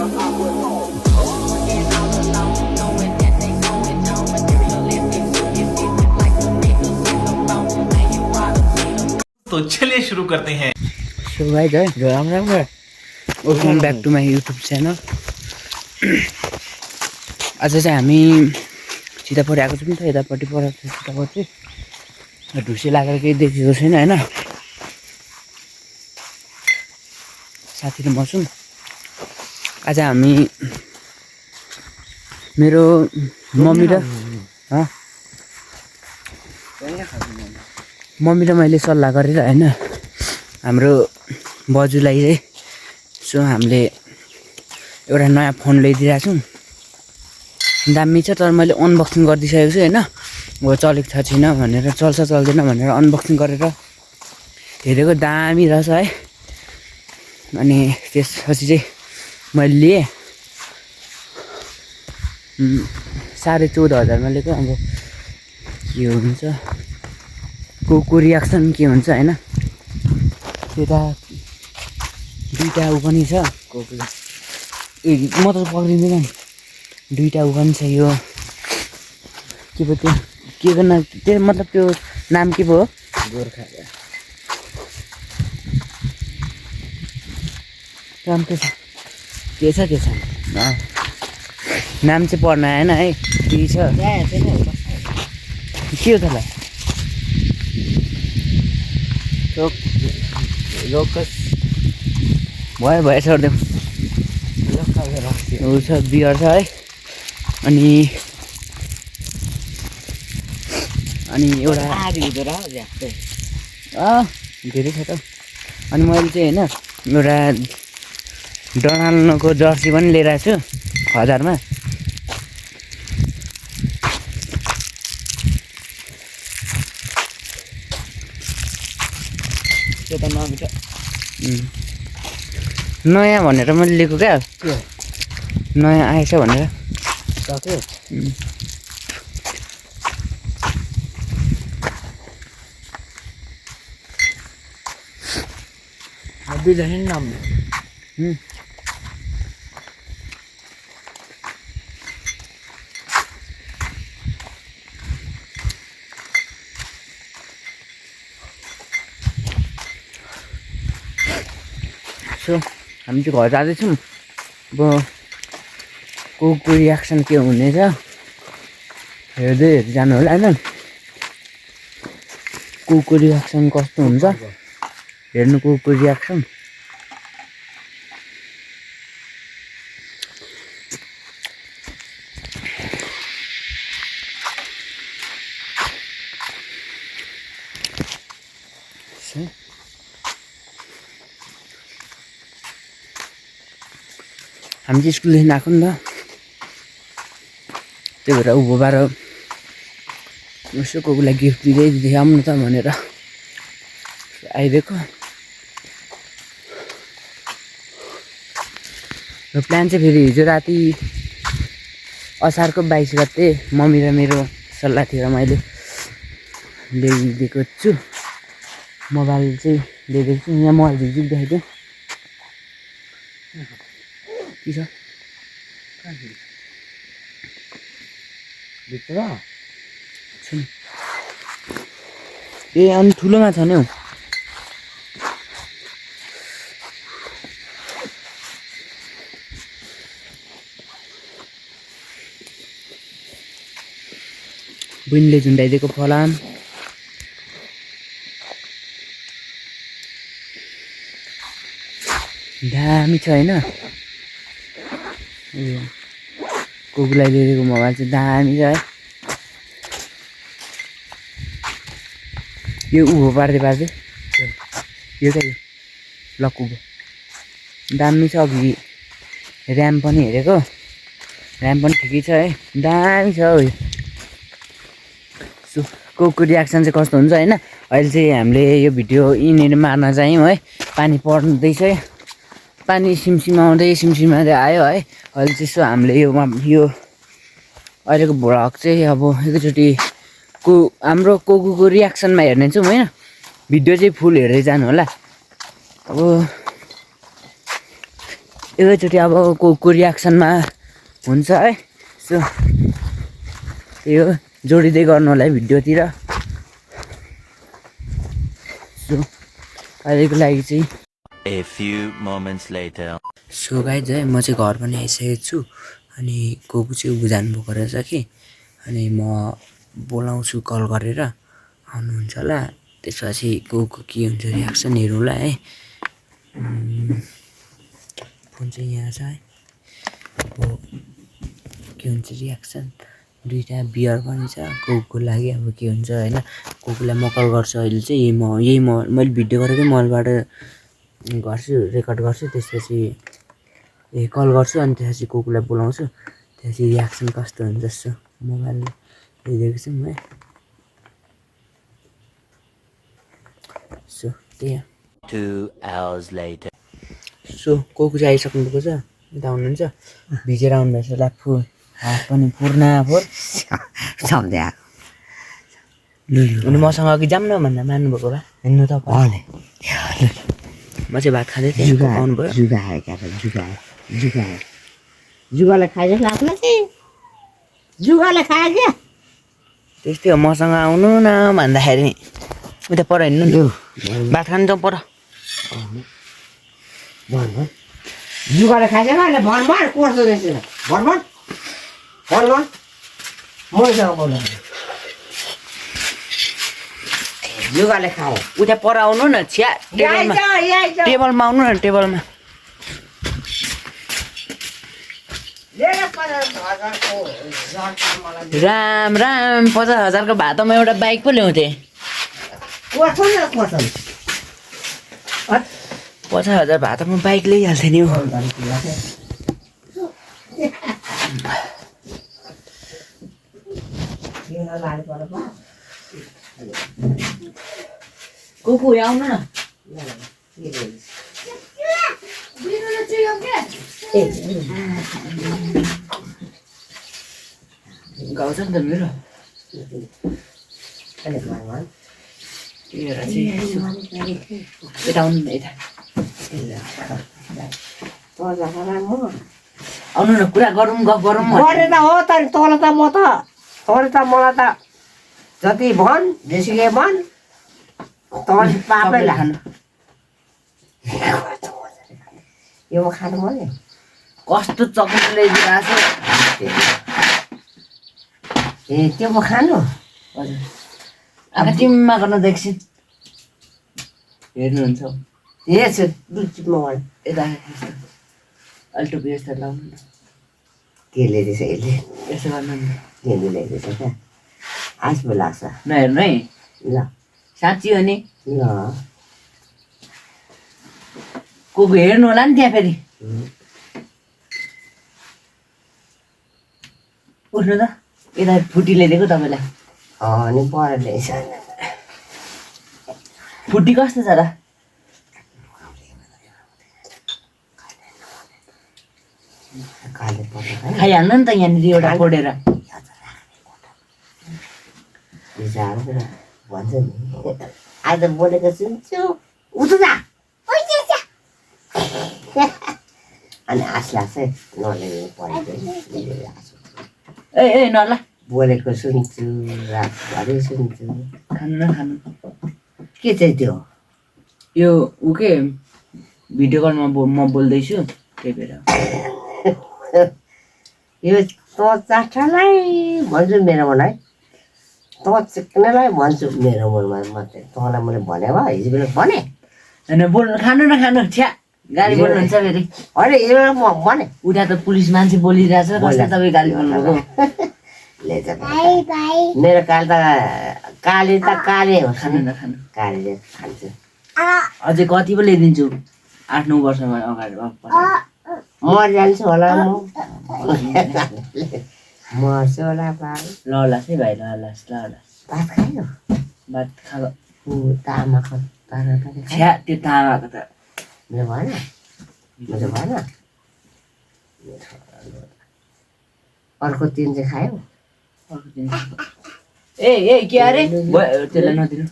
तो चलिए शुरू करते हैं। सो गाइज है Ram welcome back to my YouTube channel. आज चाहिँ हामी सिधापट्टि आएको छौँ नि त, यतापट्टि पर सिधापट्टि ढुसी लागेर केही देखेको छैन होइन। साथी र म छौँ। आज हामी मेरो मम्मी र मैले सल्लाह गरेर होइन हाम्रो बजुलाई चाहिँ सो हामीले एउटा नयाँ फोन ल्याइदिरहेको छौँ। दामी छ, तर मैले अनबक्सिङ गरिदिइसकेको छु होइन। अब चलेको छ छैन भनेर, चल्छ चल्दैन भनेर अनबक्सिङ गरेर हेरेको, दामी रहेछ है। अनि त्यसपछि चाहिँ मैले लिएँ। 14,500मा लिएको। अब के हुन्छ को रियाक्सन के हुन्छ होइन। त्यता दुईवटा ऊ पनि छ, म त पक्रिँदैन नि। दुईवटा ऊ पनि छ। यो के पो त्यो के गर्न त्यो मतलब त्यो नाम के पो हो? गोर्खा राम्रो छ। के छ नाम चाहिँ पढ्न आएन है। के छ के हो त्यसलाई? लोकस भयो छोडिदिउँ। ऊ छ बियर छ है। अनि एउटा धेरै छ त। अनि मैले चाहिँ होइन एउटा डोनाल्डोको जर्सी पनि लिएर आएको छु 1000मा। त्यो त नमिठ नयाँ भनेर मैले लिएको क्या। नयाँ आएछ भनेर सक्यो। नाम सो हामी चाहिँ घर जाँदैछौँ। अब को रियाक्सन के हुनेछ हेर्दै जानु होला होइन। को रियाक्सन कस्तो हुन्छ हेर्नु। को रियाक्सन हामी चाहिँ स्कुलदेखि आएको नि त, त्यही भएर उँभो बाह्र यसो कोलाई गिफ्ट दिँदै आउनु त भनेर आइदिएको। र प्लान चाहिँ फेरि हिजो राति असारको 22 गते मम्मी र मेरो सल्लाह थियो, मैले ल्याइदिएको छु। मोबाइल चाहिँ ल्याइदिएको छु। यहाँ मोबाइल झिकझिक देखाइदिउँ के छ ए अनि ठुलोमा छ नि हौ। बुइनले झुन्डाइदिएको फलाम। दामी छ होइन। कोकुलाई ल्याइदिएको मोबाइल चाहिँ दामी छ है। यो उँभो पार्दै यो क्या यो लक उँभो दामी छ। अघि ऱ्याम पनि हेरेको, ऱ्याम पनि ठिकै छ है। दामी छ हौ यो। सो को रियाक्सन चाहिँ कस्तो हुन्छ होइन। अहिले चाहिँ हामीले यो भिडियो यिनीहरू मार्न जायौँ है। पानी पर्दैछ, पानी सिमसिमाउँदै आयो है। अहिले चाहिँ सो हामीले यो अहिलेको भ्लग चाहिँ अब एकैचोटि हाम्रो को रियाक्सनमा हेर्ने छौँ होइन। भिडियो चाहिँ फुल हेर्दै जानु होला। अब एकैचोटि अब को रियाक्सनमा हुन्छ है। सो त्यही हो, जोडिँदै गर्नु होला है भिडियोतिर। सो अहिलेको लागि चाहिँ A few moments later. So guys है, म चाहिँ घर पनि आइसकेको छु। अनि कोकु चाहिँ उ जानुभएको रहेछ कि, अनि म बोलाउँछु कल गरेर, आउनुहुन्छ होला। त्यसपछि कोकु के हुन्छ रियाक्सन हेरौँला है। फोन चाहिँ यहाँ छ है। अब के हुन्छ रियाक्सन, दुईवटा बियर पनि छ कोकुको लागि। अब के हुन्छ होइन, कोकुलाई म कल गर्छु अहिले चाहिँ। मैले भिडियो गरेकै मोबाइलबाट गर्छु, रेकर्ड गर्छु। त्यसपछि कल गर्छु अनि त्यसपछि कोकुलाई बोलाउँछु। त्यसपछि रियाक्सन कस्तो हुन्छ जस्तो मोबाइल लिइदिएको छु है। सो त्यही हो। 2 hours later. सो कोकु चाहिँ आइसक्नु भएको छ, यता हुनुहुन्छ। भिजेर आउनुभएछ होला, हात पनि फोर सम्झे अनि मसँग अघि जाऊँ न भन्दा मान्नुभएको भए हिँड्नु त पर्ने। म चाहिँ भात खाँदै थिएँ, आउनुभयो। जुगाले खाइदियो आफूलाई चाहिँ जुगाले खायो क्या। त्यस्तै हो, मसँग आउनु न भन्दाखेरि उता पर हिँड्नु नि, भात खानु जाउँ पर। भन जुगाले खाइदियो अहिले भन कस्तो रहेछ भन मसँग बोल्नु जुगाले खायो। उता पर आउनु न, छ्या टेबलमा आउनु न, टेबलमा। राम 50,000को भातमा एउटा बाइक पो ल्याउँथेँ। 50,000 भातमा बाइक ल्याइहाल्थेँ नि हौ। कोकु आउनु न। गाउँछ नि त मेरो। यता आउनु न, यता आउनु न, कुरा गरौँ, गफ गरौँ। गरे त हो तर तँलाई त मलाई त जति भन जेसुकै भन तँलाई पापै लाग्नु। यो खानु पर्यो। कस्तो चक्लेट ल्याइदिएको छ। ए त्यो म खानु। हजुर आँखा चिम्मा गर्न देख्छु, हेर्नुहुन्छ। हेर्छु दुचिपमा गएर यता यस्तो अल्टो यस्तो लाउनु न। के ल्याइदिएछ यसले? यसो गर्नु न, के ल्याइदिएछ क्या? आस पो लाग्छ। नहेर्नु है, ल साँच्ची हो नि। ल कोकु हेर्नु होला नि त्यहाँ फेरि। उठ्नु त, यता फुटी ल्याइदिएको तपाईँलाई। अनि पर ल्याइछ। फुटी कस्तो छ र? खाइहाल्नु नि त यहाँनिर एउटा पोडेर। भन्छ नि आज बोलेको सुन्छु उठु जा अनि आश लाग्छ है नल्याउनु परेको। ए नला, बोलेको सुन्छु रातभरि सुन्छु। खानु न, खानु। के चाहिँ त्यो? यो ऊ के भिडियो कलमा म बोल्दैछु त्यही भएर। यो त चाठालाई भन्छु मेरो मन है, त चिक्नेलाई भन्छु मेरो मनमा मात्रै। तँलाई मैले भने भए हिजो बेला भने होइन बोल्नु, खानु न, खानु। छ्या गाली बोल्नुहुन्छ फेरि। होइन हिजो बेला म भने उता त पुलिस मान्छे बोलिरहेछ, कस्तो तपाईँ गाली बोल्नुभएको? मेरो काल त काले त काले हो। खानु न, खानु। काले खान्छु। अझै कति पो ल्याइदिन्छु, 8-9 वर्षमा अगाडि मर जान्छु होला म। मर्छु होला भाइ। ल है भाइ, ल। भात खायो? भात खाएको। तामाको तामा पनि खायो? छ्या त्यो तामाको त मेरो भएन, मेरो भएन। अर्को दिन चाहिँ खायो? अर्को दिन ए के अरे त्यसलाई नदिनु।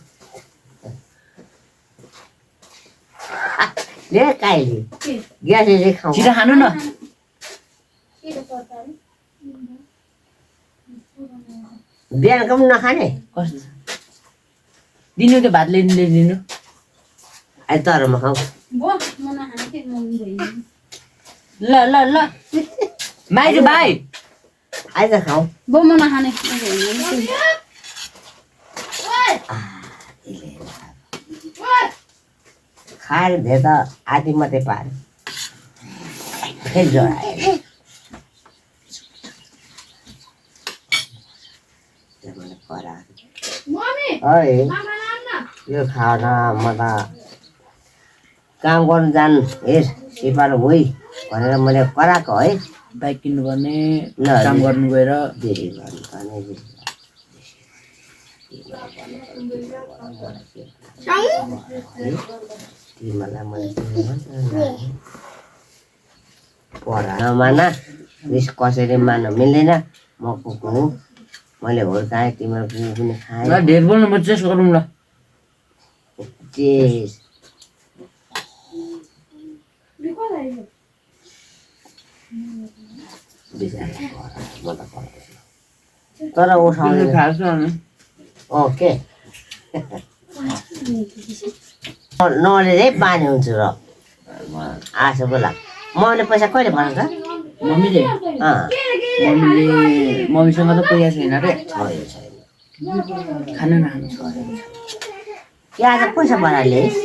ले काइले ग्यासले खाऊ छिटो खानु न बिहानको पनि नखाने कस्तो छ दिनु त्यो भात ल्याइदिनु आइतबारमा खाऊ ल ल ल माइजू भाइ आइज खाऊ खाएर भए त आधी मात्रै पाएर फेरि जोडायो है यो खाना म त काम गर्नु जानु हेर सिपालु होइ भनेर मैले कराएको है बाइक किन्नुपर्ने ल, काम गर्नु गएर देरी गर्नुपर्ने तिमीलाई मैले पढा नमाना रिस कसरी मान्न मिल्दैन म कुकुर हुँ मैले हुर्काएँ तिम्रो कुकुर पनि खाएँ ल ढेर बोल्नु म चेस्ट गरौँ ल चेस म त पढ्दैन तर उठाउने खाएको छु अनि ओके नले है पानी हुन्छ र आशा बोला मम्मीले पैसा कहिले भन्छ मम्मीले मम्मीसँग त पैसा छैन रे खानु नखानु के आज पैसा भएर ल्याइस्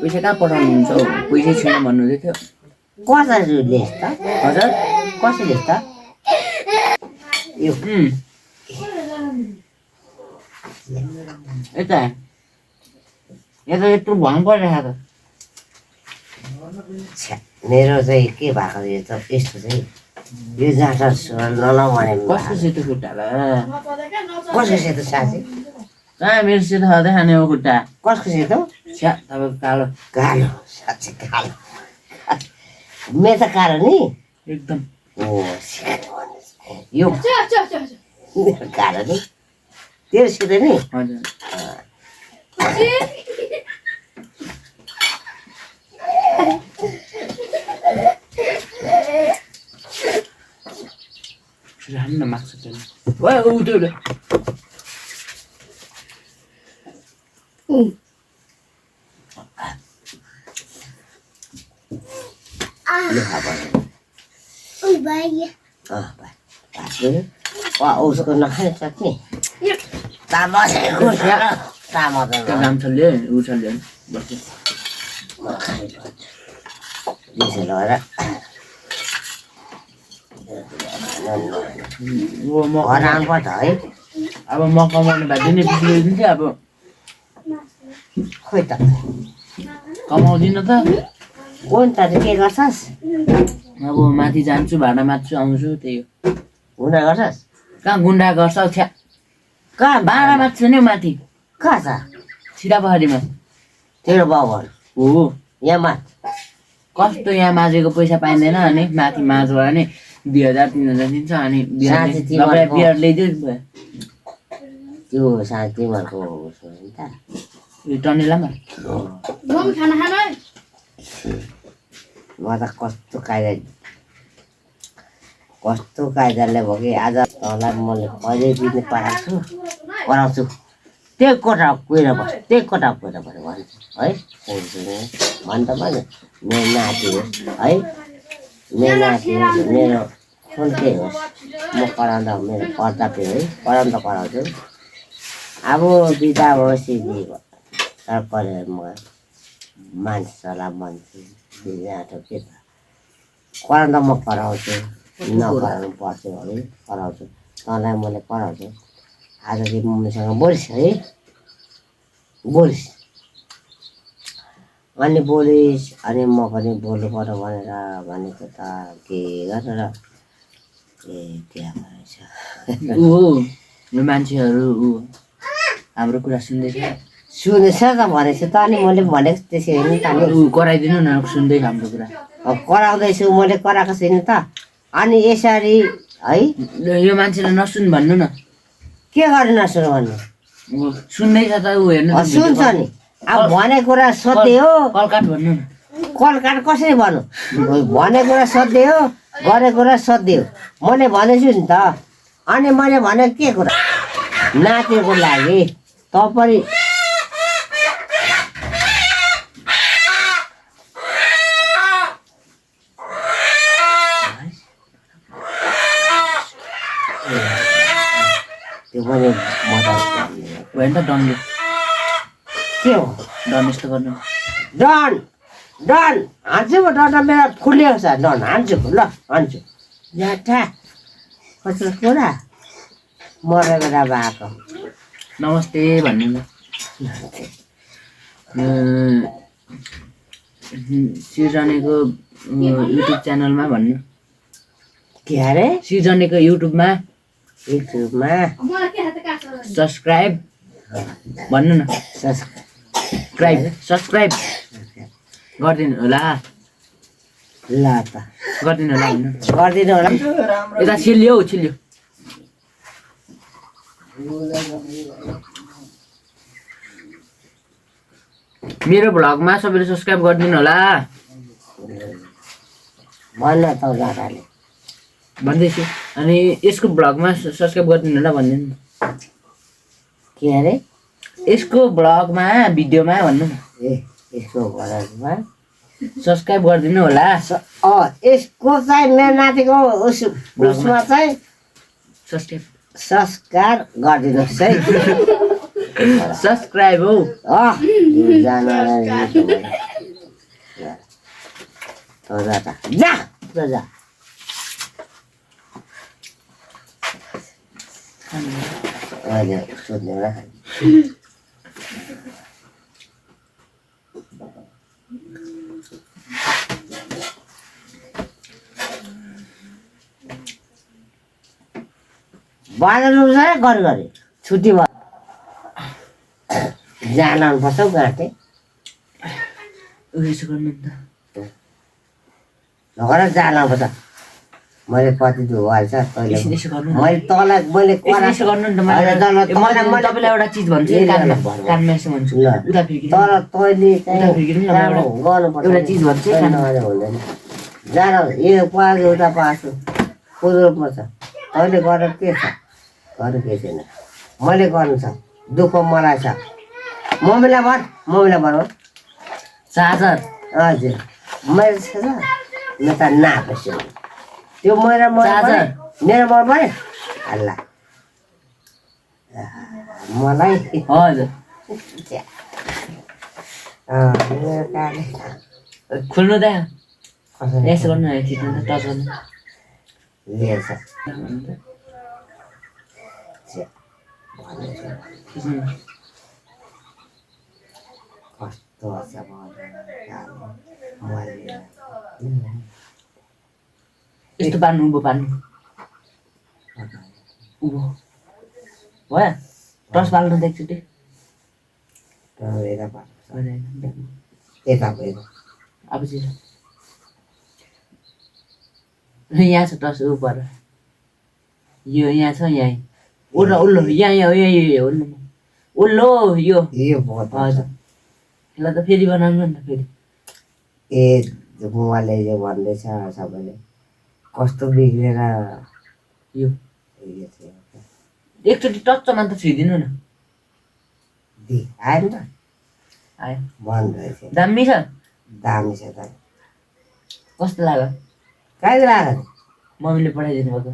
पैसा कहाँ पठाउनुहुन्छ हौ पैसै छैन भन्नुहुँदै थियो कसरी ल्याइस् त हजुर कसरी ल्याइस् त यो यता यता यत्रो भङ परिरहेको त छ्या, मेरो चाहिँ के भएको यो त यस्तो चाहिँ यो जाँटा नलाउ भने कस्तो सेतो खुट्टा ल कसको सेतो साथी कहाँ मेरो सेतो खाँदै खाने हो खुट्टा कसको सेतो छ्या तपाईँको कालो कालो साँच्चै कालो मेरो त कालो नि एकदम ओ सेतो भनेपछि यो मेरो कालो नि तेरो सेतो नि हजुर खानु न माग्छ त्यो उसको नखाने चट्नी तामा तामा त काम छल्यो ऊ छल्यो बस्यो त्यसो लगाएर म घर आउनुपर्छ है अब म कमाउने भए दिने बिग्रिदिन्थ्यो अब खोइ त कमाउँदिनँ त कोन त के गर्छस् अब माथि जान्छु भाडा माग्छु आउँछु त्यही हो हुँदा गर्छस् कहाँ गुन्डा गर्छ हौ छ्या कहाँ भाडा माग्छु नि माथि कहाँ छ छिरापहाडीमा तेरो बाबुहरू हो यहाँ मा कस्तो यहाँ माझेको पैसा पाइँदैन अनि माथि माझबाट नि 2000 3000 दिन्छ अनि साँच्चै तिमीहरूको- बियर ल्याइदियो भयो त्यो साँच्चै तिमीहरूको उसो नि त यो टनेलामा म त कस्तो कायदाले भयो कि आज तँलाई मैले कहिले दिने पठाएको छु कराउँछु त्यही कोठा कुहिर बस् त्यही कोठा कुहिर बस्यो भन्छु है भन् त मैले मेरो नाति होस् है मेरो नाति होस् मेरो सुन्दै होस् म कराउँदा मेरो कर्तव्य है कराउँदा कराउँछु अब बिदा होस् तर पऱ्यो म मान्छे सल्लाह मान्छु बिदाको के त कराउँदा म कराउँछु नगराउनु पर्छ है कराउँछु तँलाई मैले कराउँछु आज चाहिँ मम्मीसँग बोलिस् है बोलिस् अनि बोलिस् अनि म पनि बोल्नु पर्यो भनेर भनेको त के गरेर ए त्यहाँ रहेछ ऊ यो मान्छेहरू ऊ हाम्रो कुरा सुन्दैछ सुनेछ त भनेछु त अनि मैले भनेको त्यसरी नि त नि ऊ कराइदिनु न सुन्दै हाम्रो कुरा कराउँदैछु मैले कराएको छैन त अनि यसरी है यो मान्छेलाई नसुन भन्नु न के गर्नु नसुन भन्नु ऊ सुन्दैछ त ऊ हेर्नु त सुन्छ नि अब भने कुरा सोध्दै हो कलकाट भन्नु न कलकाट कसरी भन्नु भनेको कुरा सोध्यो गरेको कुरा सोध्यो मैले भनेछु नि त अनि मैले भनेको के कुरा नातिको लागि तपाईँ त्यो पनि भयो नि त डनले के हो डन यस्तो गर्नु डन डन हान्छु म डन मेरो फुलेको छ डन हान्छु ल हान्छु जाठा कस्तो कुरा मरेको अब आएको नमस्ते भन्नु ल सिर्जनेको युट्युब च्यानलमा भन्नु के अरे सिर्जनेको युट्युबमा सब्सक्राइब भन्नु न सब्सक्राइब गरिदिनु होला ल त गरिदिनु होला भन्नु गरिदिनु होला यता छिल्यो छिल्यो मेरो भ्लगमा सबैले सब्सक्राइब गरिदिनु होला भन्न त जाँदाले भन्दैछु अनि यसको भ्लगमा सब्सक्राइब गरिदिनु होला भनिदिनु के अरे यसको भ्लगमा भिडियोमा भन्नु न ए यसको घरमा सब्सक्राइब गरिदिनु होला यसको चाहिँ मेरो नातिको उसमा चाहिँ सब्सक्राइब संस्कार गरिदिनुहोस् है सब्सक्राइब हौ जा सोध्ने बाजा रुन्छ गरी छुट्टी भयो जान आउनुपर्छ हौ गाँटे यसो गर्नु नि त घर जान आउनुपर्छ मैले कति दु भएछ तैँले यसो गर्नु मैले तँलाई मैले यसो गर्नु नि त मैले तपाईँलाई एउटा चिज भन्छु कानमा यसो भन्छु उता फिर्किनु तर तैँले उता फिर्किनु न गर्नुपर्छ एउटा चिज भन्छु हुँदैन जान यो पाएको उता पाएको कुद्नुपर्छ तैँले गरेर के छ गरेर के छैन मैले गर्नु छ दुःख मलाई छ मम्मीलाई भन चार्जर हजुर मैले छ म त नापेछु त्यो मेरो मन पनि अल्ला मलाई हजुर मेरो काले खोल्नु त यसो गर्नु थिच्नु त टच गर्नु लिएछ कस्तो छ यस्तो पार्नु उँभो पार्नु उँभो भयो टस पाल्नु त एकचोटि अब चाहिँ यहाँ छ टस ऊ पर यो यहाँ छ यहाँ उल्लो उल्लो यहाँ उल्लो यो हजुर ल त फेरि बनाउनु नि त फेरि ए बुवाले जो भन्दैछ सबैले कस्तो बिग्रेर यो एकचोटि टच्चमा त छुइदिनु न आएन त आयो भन्दैछ दामी छ दामी छ त कस्तो लाग्यो कहिले लाग्यो मम्मीले पठाइदिनु भएको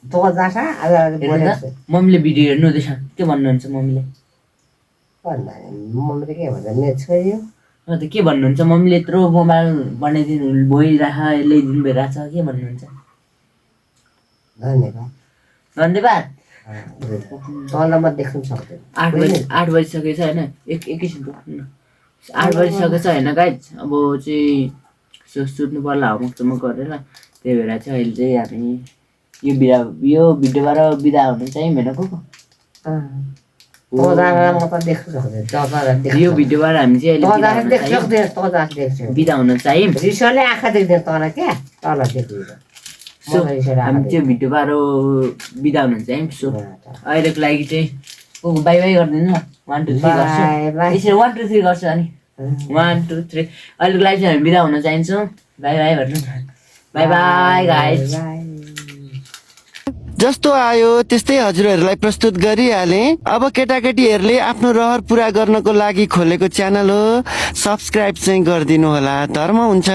तँ जान्छ आज मम्मीले भिडियो हेर्नु हुँदैछ के भन्नुहुन्छ मम्मीले मम्मीले के भन्छ मेरो छोरी हो अन्त के भन्नुहुन्छ मम्मीले यत्रो मोबाइल बनाइदिनु भइरहेछ ल्याइदिनु भइरहेछ के भन्नुहुन्छ धन्यवाद धन्यवाद तँलाई म देख्नु सक्दैन 8 बजिसकेको छ होइन एकैछिन रोक्नु न 8 बजिसकेको छ होइन गाइज अब चाहिँ सुत्नु पर्ला होमवर्क गरेर त्यही भएर चाहिँ अहिले चाहिँ हामी यो भिडियोबाट बिदा हुनु चाहिँ होइन को यो भिडियोबाट हामी चाहिँ बिदा हुन चाहिँ रिसले आँखा देख्दैन तँलाई क्या तल हामी त्यो भिडियोबाट बिदा हुनु चाहिँ सो अहिलेको लागि चाहिँ बाई बाई गरिदिनु न 1 2 3 गर्छु बाई बाई यसरी 1 2 3 गर्छु अनि 1 2 3 अहिलेको लागि चाहिँ हामी बिदा हुन चाहन्छौँ बाई बाई भन्नु बाई बाई गाइस जस्तो आयो त्यस्तै हजुरहरूलाई प्रस्तुत गरिहालेँ। अब केटाकेटीहरूले आफ्नो रहर पुरा गर्नको लागि खोलेको च्यानल हो, सब्सक्राइब चाहिँ गरिदिनु होला, धर्म हुन्छ।